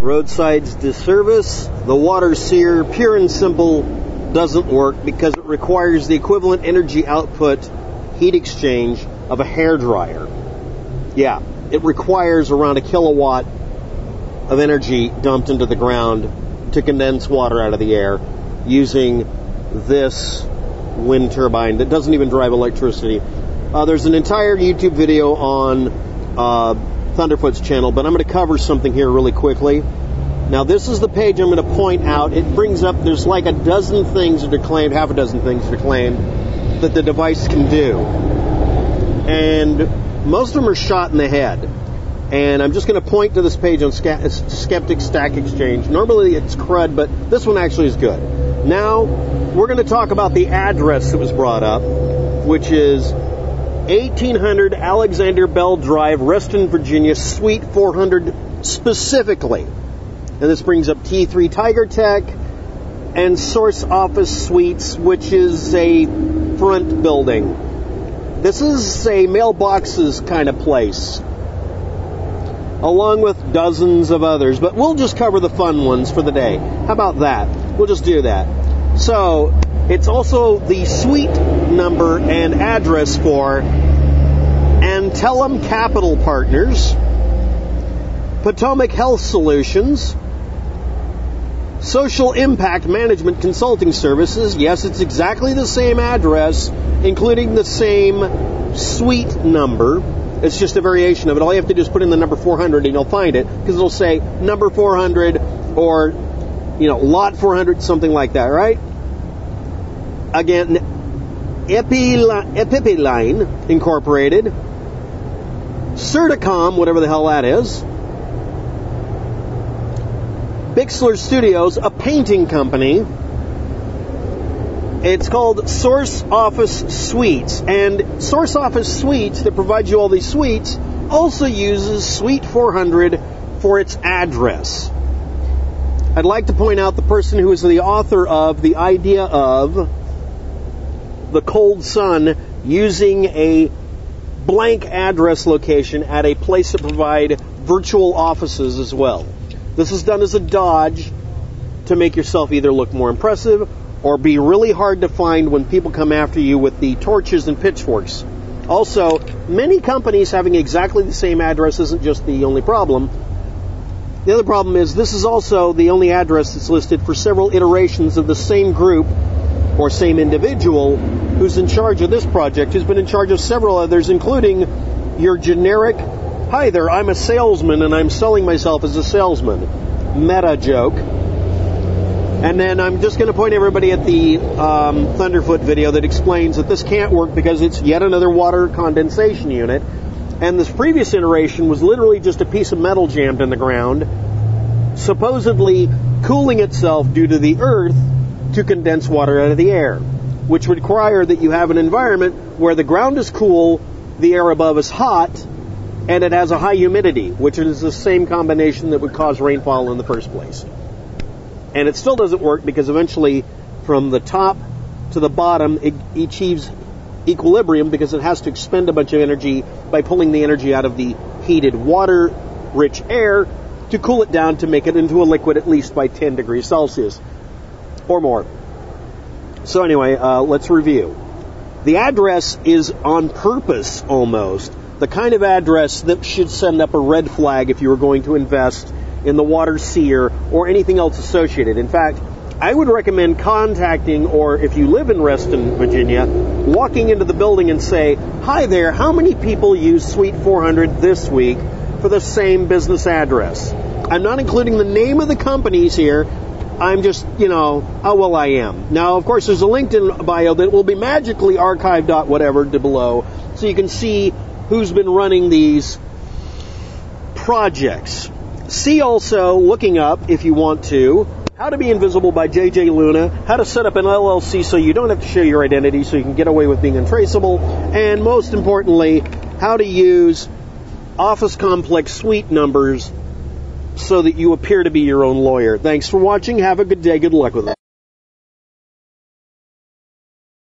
Roadside's disservice. The Waterseer, pure and simple, doesn't work because it requires the equivalent energy output heat exchange of a hairdryer. Yeah, it requires around a kilowatt of energy dumped into the ground to condense water out of the air using this wind turbine that doesn't even drive electricity. There's an entire YouTube video on Thunderfoot's channel, but I'm going to cover something here really quickly. Now, this is the page I'm going to point out. It brings up, there's like a dozen things that are claimed, half a dozen things that are claimed that the device can do. And most of them are shot in the head. And I'm just going to point to this page on Skeptic Stack Exchange. Normally it's crud, but this one actually is good. Now, we're going to talk about the address that was brought up, which is 1800 Alexander Bell Drive, Reston, Virginia, Suite 400 specifically. And this brings up T3 Tiger Tech and Source Office Suites, which is a front building. This is a mailboxes kind of place, along with dozens of others. But we'll just cover the fun ones for the day. How about that? We'll just do that. So, it's also the suite number and address for Antellum Capital Partners, Potomac Health Solutions, Social Impact Management Consulting Services. Yes, it's exactly the same address, including the same suite number. It's just a variation of it. All you have to do is put in the number 400 and you'll find it, because it'll say number 400 or, lot 400, something like that, right? Again, Epiline Incorporated, Certicom, whatever the hell that is, Bixler Studios, a painting company. It's called Source Office Suites, and Source Office Suites, that provides you all these suites, also uses Suite 400 for its address. I'd like to point out the person who is the author of the idea of the Cold Sun using a blank address location at a place that provide virtual offices as well. This is done as a dodge to make yourself either look more impressive or be really hard to find when people come after you with the torches and pitchforks. Also, many companies having exactly the same address isn't just the only problem. The other problem is this is also the only address that's listed for several iterations of the same group or same individual who's in charge of this project, who's been in charge of several others, including your generic, hi there, I'm a salesman and I'm selling myself as a salesman, meta joke. And then I'm just going to point everybody at the Thunderfoot video that explains that this can't work because it's yet another water condensation unit. And this previous iteration was literally just a piece of metal jammed in the ground, supposedly cooling itself due to the earth to condense water out of the air, which would require that you have an environment where the ground is cool, the air above is hot, and it has a high humidity, which is the same combination that would cause rainfall in the first place. And it still doesn't work because eventually from the top to the bottom it achieves equilibrium because it has to expend a bunch of energy by pulling the energy out of the heated water-rich air to cool it down to make it into a liquid at least by 10 degrees Celsius or more. So anyway, let's review. The address is on purpose almost the kind of address that should send up a red flag if you were going to invest in the Waterseer or anything else associated. In fact, I would recommend contacting, or if you live in Reston, Virginia, walking into the building and say, hi there, how many people use Suite 400 this week for the same business address? I'm not including the name of the companies here. I'm just, how well I am. Now, of course, there's a LinkedIn bio that will be magically archived whatever to below, so you can see who's been running these projects. See also, looking up, if you want to, How to Be Invisible by J.J. Luna, how to set up an LLC so you don't have to show your identity so you can get away with being untraceable, and most importantly, how to use office complex suite numbers so that you appear to be your own lawyer. Thanks for watching. Have a good day. Good luck with it.